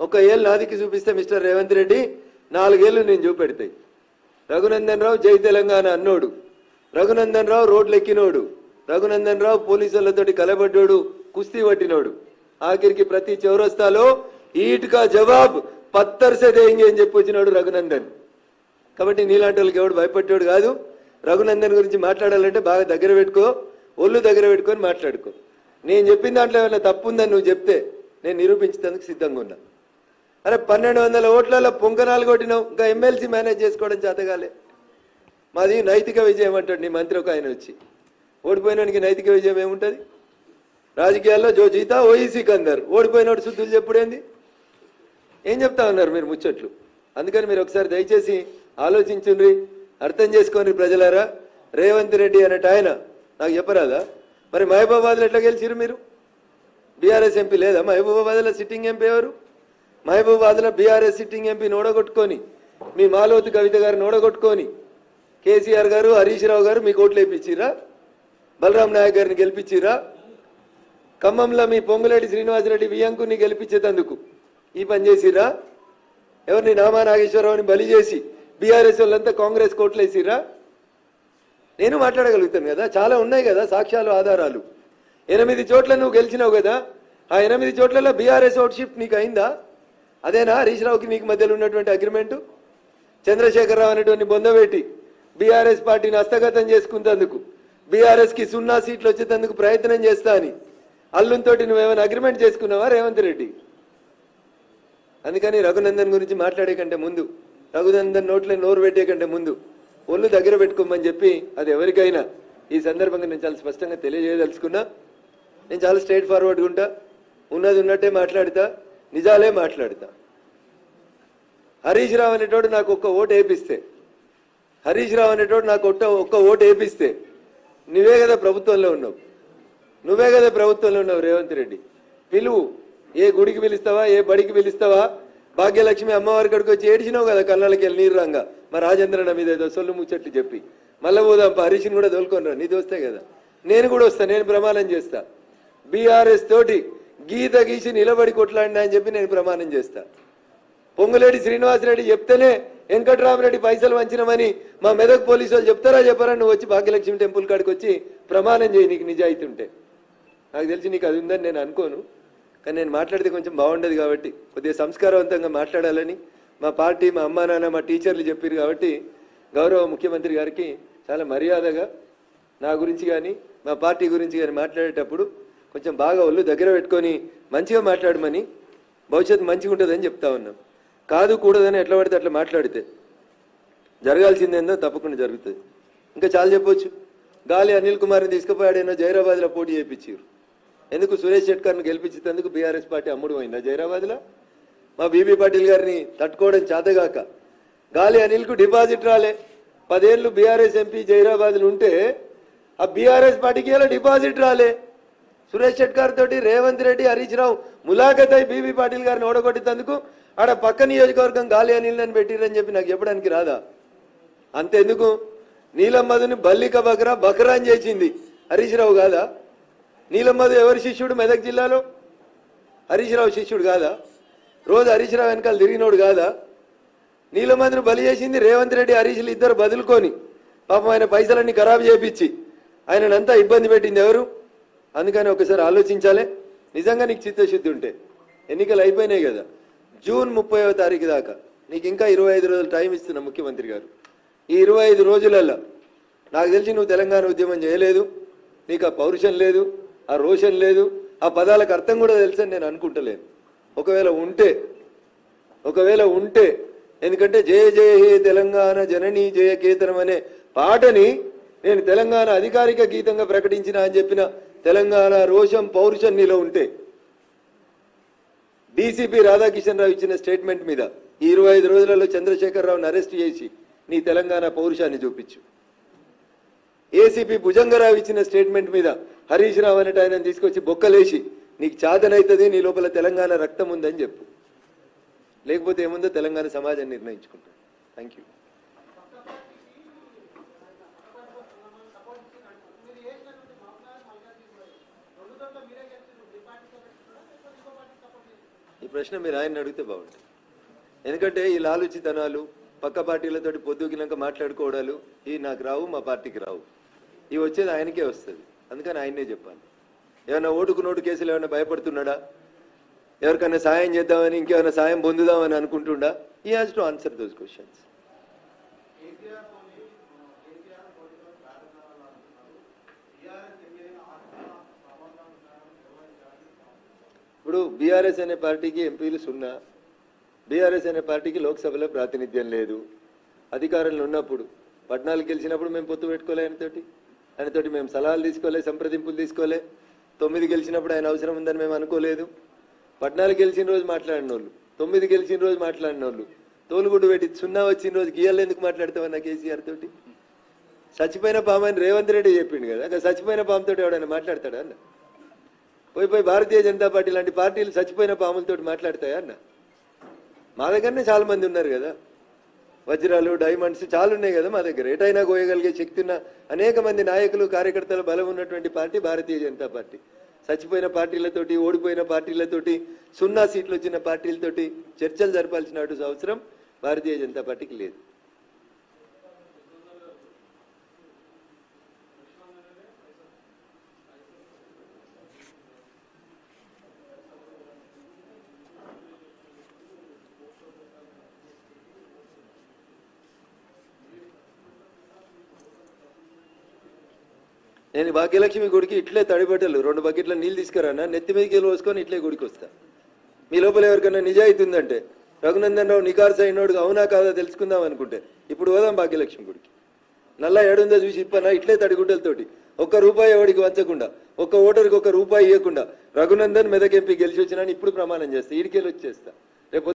ఒక ఏళ్ళు నాదికి చూపిస్తే మిస్టర్ రేవంత్ రెడ్డి 4 ఏళ్ళు నేను చూపెడతాయి. రఘునందన్ రావు జై తెలంగాణ అన్నోడు, రఘునందన్ రావు రోడ్లు ఎక్కినోడు, రఘునందన్ రావు పోలీసులతోటి కలబడ్డోడు, కుస్తీ పట్టినోడు. ఆఖరికి ప్రతి చౌరస్తాలో ఈట్కా జవాబ్ పత్తర్ సే దేంగే అని చెప్పి వచ్చినాడు రఘునందన్. కాబట్టి నీలాంటి వాళ్ళకి ఎవడు భయపడ్డాడు కాదు. రఘునందన్ గురించి మాట్లాడాలంటే బాగా దగ్గర పెట్టుకో, ఒళ్ళు దగ్గర పెట్టుకొని మాట్లాడుకో. నేను చెప్పిన దాంట్లో ఏమైనా తప్పు ఉందని నువ్వు చెప్తే నేను నిరూపించేందుకు సిద్ధంగా ఉన్నా. అరే 1200 ఓట్లలో పొంకనాలు కొట్టినావు, ఇంకా ఎమ్మెల్సీ మేనేజ్ చేసుకోవడం చేతగాలే. మాది నైతిక విజయం అంటాడు నీ మంత్రి ఒక ఆయన వచ్చి. ఓడిపోయినానికి నైతిక విజయం ఏముంటుంది? రాజకీయాల్లో జో జీతా ఓయి సికందర్, ఓడిపోయినోడు శుద్ధులు చెప్పుడేంది? ఏం చెప్తా ఉన్నారు మీరు ముచ్చట్లు? అందుకని మీరు ఒకసారి దయచేసి ఆలోచించుండ్రి, అర్థం చేసుకోండి ప్రజలారా. రేవంత్ రెడ్డి అనేట ఆయన నాకు చెప్పరాదా? మరి మహబూబాబాద్లో ఎట్లా గెలిచిరు మీరు? బీఆర్ఎస్ ఎంపీ లేదా మహబూబాబాద్లో? సిట్టింగ్ ఎంపీ ఎవరు? మహబూబాబాద్లో బీఆర్ఎస్ సిట్టింగ్ ఎంపీని ఓడగొట్టుకొని, మీ మాలోతు కవిత గారిని ఓడగొట్టుకొని, కేసీఆర్ గారు హరీష్ రావు గారు మీకు ఓట్లు వేయించిరా? బలరాం నాయక్ గారిని గెలిపించిరా? ఖమ్మంలో మీ పొంగులేటి శ్రీనివాసరెడ్డి వియంకుని గెలిపించేందుకు ఈ పని చేసిరా? ఎవరిని నామా నాగేశ్వరరావుని బలి చేసి బీఆర్ఎస్ వాళ్ళంతా కాంగ్రెస్ కోట్లు వేసిరా? నేను మాట్లాడగలుగుతాను కదా, చాలా ఉన్నాయి కదా సాక్ష్యాలు ఆధారాలు. 8 చోట్ల నువ్వు గెలిచినావు కదా, ఆ 8 చోట్లలో బీఆర్ఎస్ ఓట్ షిఫ్ట్ నీకు అయిందా? అదేనా హరీష్ రావుకి నీకు మధ్యలో ఉన్నటువంటి అగ్రిమెంటు? చంద్రశేఖరరావు అనేటువంటి బొందబెట్టి బీఆర్ఎస్ పార్టీని హస్తగతం చేసుకున్నందుకు, బీఆర్ఎస్కి 0 సీట్లు వచ్చేందుకు ప్రయత్నం చేస్తా అని అల్లుంతోటి నువ్వేమైనా అగ్రిమెంట్ చేసుకున్నావా రేవంత్ రెడ్డి? అందుకని రఘునందన్ గురించి మాట్లాడే కంటే ముందు, రఘునందన్ నోట్లో నోరు పెట్టే కంటే ముందు ఒళ్ళు దగ్గర పెట్టుకోమని చెప్పి అది ఎవరికైనా ఈ సందర్భంగా నేను చాలా స్పష్టంగా తెలియజేయదలుచుకున్నా. నేను చాలా స్ట్రైట్ ఫార్వర్డ్గా ఉంటా, ఉన్నది ఉన్నట్టే మాట్లాడతా, నిజాలే మాట్లాడతా. హరీష్ రావు అనేటోడు నాకు ఒక్క ఓటు వేపిస్తే, హరీష్ రావు అనేటోడు నాకు ఒక్క ఓటు వేపిస్తే నువ్వే కదా ప్రభుత్వంలో ఉన్నావు, నువ్వే కదా ప్రభుత్వంలో ఉన్నావు రేవంత్ రెడ్డి. పిలువు, ఏ గుడికి పిలుస్తావా, ఏ బడికి పిలుస్తావా? భాగ్యలక్ష్మి అమ్మవారి కాడికి వచ్చి ఏడిచినావు కదా కళ్ళకి వెళ్ళి నీరు రంగా, మా రాజేంద్రన మీద ఏదో సొల్లు ముచ్చట్లు చెప్పి. మళ్ళీ పోదాం హరీష్ని కూడా తోలుకొనిరా, నీ దోస్తే కదా. నేను కూడా వస్తా, నేను ప్రమాణం చేస్తా. బీఆర్ఎస్ తోటి గీత గీసి నిలబడి కొట్లాడినా అని చెప్పి నేను ప్రమాణం చేస్తా. పొంగులేటి శ్రీనివాసరెడ్డి చెప్తేనే వెంకట్రామరెడ్డి పైసలు వంచినమని మా మెదక్ పోలీసు వాళ్ళు చెప్తారా చెప్పారా? నువ్వు వచ్చి భాగ్యలక్ష్మి టెంపుల్ కాడికి వచ్చి ప్రమాణం చేయి, నీకు నిజాయితీ ఉంటే. నాకు తెలిసి నీకు అది ఉందని నేను అనుకోను, కానీ నేను మాట్లాడితే కొంచెం బాగుండదు కాబట్టి కొద్దిగా సంస్కారవంతంగా మాట్లాడాలని మా పార్టీ, మా అమ్మా నాన్న, మా టీచర్లు చెప్పారు కాబట్టి గౌరవ ముఖ్యమంత్రి గారికి చాలా మర్యాదగా నా గురించి కానీ మా పార్టీ గురించి కానీ మాట్లాడేటప్పుడు కొంచెం బాగా ఒళ్ళు దగ్గర పెట్టుకొని మంచిగా మాట్లాడమని, భవిష్యత్తు మంచిగా ఉంటుందని చెప్తా ఉన్నాం. కాదు కూడదని ఎట్లా పడితే అట్లా మాట్లాడితే జరగాల్సిందేందో తప్పకుండా జరుగుతుంది. ఇంకా చాలా చెప్పొచ్చు. గాలి అనిల్ కుమార్ని తీసుకుపోయాడేనో జైరాబాద్లో పోటీ చేయించారు. ఎందుకు? సురేష్ షెట్కర్ని గెలిపించేందుకు బీఆర్ఎస్ పార్టీ అమ్ముడు పోయిందా జైరాబాద్లో? మా బీబీ పాటిల్ గారిని తట్టుకోవడం చేతగాక గాలి అనిల్కు డిపాజిట్ రాలే. 10 ఏళ్ళు బీఆర్ఎస్ ఎంపీ జైరాబాద్లు ఉంటే ఆ బీఆర్ఎస్ పార్టీకి ఇలా డిపాజిట్ రాలే. సురేష్ షెట్కర్ తోటి రేవంత్ రెడ్డి, హరీష్ రావు ములాఖత్ అయి బీబీ పాటిల్ గారిని ఓడగొట్టేందుకు ఆడ పక్క నియోజకవర్గం గాలి అనిల్ని పెట్టిరని చెప్పి నాకు చెప్పడానికి రాదా? అంతెందుకు, నీలమ్మధుని బల్లిక బకరా అని చేసింది హరీష్ రావు కాదా? నీలమ్మధు ఎవరి శిష్యుడు మెదక్ జిల్లాలో? హరీష్ రావు శిష్యుడు కాదా? రోజు హరీష్ రావు వెనకాల తిరిగినోడు కాదా? నీలమ్మధుని బలి చేసింది రేవంత్ రెడ్డి, హరీష్లు ఇద్దరు బదులుకొని పాపం ఆయన పైసలన్నీ ఖరాబు చేయించి ఆయనంతా ఇబ్బంది పెట్టింది ఎవరు? అందుకని ఒకసారి ఆలోచించాలి. నిజంగా నీకు చిత్తశుద్ధి ఉంటే ఎన్నికలు అయిపోయినాయి కదా, జూన్ 30వ తారీఖు దాకా నీకు ఇంకా 25 రోజులు టైం ఇస్తున్నా ముఖ్యమంత్రి గారు. ఈ 25 రోజులలో నాకు తెలిసి నువ్వు తెలంగాణ ఉద్యమం చేయలేదు, నీకు ఆ పౌరుషం లేదు, ఆ రోషన్ లేదు, ఆ పదాలకు అర్థం కూడా తెలుసని నేను అనుకుంటలేను. ఒకవేళ ఉంటే ఎందుకంటే జయ జయ హే తెలంగాణ జననీ జయ కేతనం అనే పాటని నేను తెలంగాణ అధికారిక గీతంగా ప్రకటించిన అని చెప్పిన తెలంగాణ రోషం పౌరుషం నీలో ఉంటే డీసీపీ రాధాకిషన్ రావు ఇచ్చిన స్టేట్మెంట్ మీద ఈ 25 రోజులలో చంద్రశేఖరరావుని అరెస్ట్ చేసి నీ తెలంగాణ పౌరుషాన్ని చూపించు. ఏసీపీ భుజంగరావు ఇచ్చిన స్టేట్మెంట్ మీద హరీష్ రావు అనేట ఆయన తీసుకొచ్చి బొక్కలేసి నీకు చాదనైతుంది, నీ లోపల తెలంగాణ రక్తం ఉందని చెప్పు. లేకపోతే ఏముందో తెలంగాణ సమాజం నిర్ణయించుకుంటాం. Thank you. ప్రశ్న మీరు ఆయన అడిగితే బాగుంటుంది. ఎందుకంటే ఈ లాలుచితనాలు పక్క పార్టీలతోటి పొద్దుకినాక మాట్లాడుకోవడాలు ఇవి నాకు రావు, మా పార్టీకి రావు. ఇవి వచ్చేది ఆయనకే వస్తుంది. అందుకని ఆయనే చెప్పాలి. ఏమైనా ఓటుకు నోటు కేసులు ఏమైనా భయపడుతున్నాడా? ఎవరికైనా సాయం చేద్దామని, ఇంకేమైనా సాయం పొందుదామని అనుకుంటుండా? He has to answer those questions. ఇప్పుడు బీఆర్ఎస్ అనే పార్టీకి ఎంపీలు 0. బీఆర్ఎస్ అనే పార్టీకి లోక్సభలో ప్రాతినిధ్యం లేదు. అధికారంలో ఉన్నప్పుడు 14 గెలిచినప్పుడు మేము పొత్తు పెట్టుకోలే ఆయనతోటి మేము సలహాలు తీసుకోలే, సంప్రదింపులు తీసుకోలే. 9 గెలిచినప్పుడు ఆయన అవసరం ఉందని మేము అనుకోలేదు. 14 గెలిచిన రోజు మాట్లాడిన వాళ్ళు, 9 గెలిచిన రోజు మాట్లాడిన వాళ్ళు, తోలుగుడ్డు పెట్టి 0 వచ్చిన రోజు గీయాలు ఎందుకు మాట్లాడతామన్నా కేసీఆర్ తోటి? చచ్చిపోయిన పాము అని రేవంత్ రెడ్డి చెప్పిండు కదా. అక్కడ చచ్చిపోయిన పాముతో ఎవడైనా మాట్లాడతాడా అన్న? పోయి భారతీయ జనతా పార్టీ లాంటి పార్టీలు చచ్చిపోయిన పాములతో మాట్లాడతాయా అన్న? మా దగ్గరనే చాలా మంది ఉన్నారు కదా, వజ్రాలు డైమండ్స్ చాలా ఉన్నాయి కదా మా దగ్గర. ఎటైనా కోయగలిగే శక్తి ఉన్న అనేక మంది నాయకులు కార్యకర్తల బలం ఉన్నటువంటి పార్టీ భారతీయ జనతా పార్టీ. చచ్చిపోయిన పార్టీలతోటి, ఓడిపోయిన పార్టీలతోటి, 0 సీట్లు వచ్చిన పార్టీలతోటి చర్చలు జరపాల్సిన అవసరం భారతీయ జనతా పార్టీకి లేదు. నేను భాగ్యలక్ష్మి గుడికి ఇట్లే తడిబట్టలు 2 బకెట్ల నీళ్ళు తీసుకురానా, నెత్తి మీదకి పోసుకొని ఇట్లే గుడికి వస్తా. మీ లోపల ఎవరికైనా నిజాయితీ ఉందంటే, రఘునందన్ రావు నికార్స్ అయినోడుగా అవునా కాదా తెలుసుకుందాం అనుకుంటే ఇప్పుడు పోదాం భాగ్యలక్ష్మి గుడికి. నల్లా ఏడుందో చూసి ఇప్పనా ఇట్లే తడిగుడ్డలతోటి ₹1 ఎవడికి వంచకుండా, ఒక్క ఓటర్కి ₹1 ఇవ్వకుండా రఘునందన్ మెదక్ ఎంపీ గెలిచి వచ్చినా ఇప్పుడు ప్రమాణం చేస్తా, ఈడికెళ్ళి వచ్చేస్తా.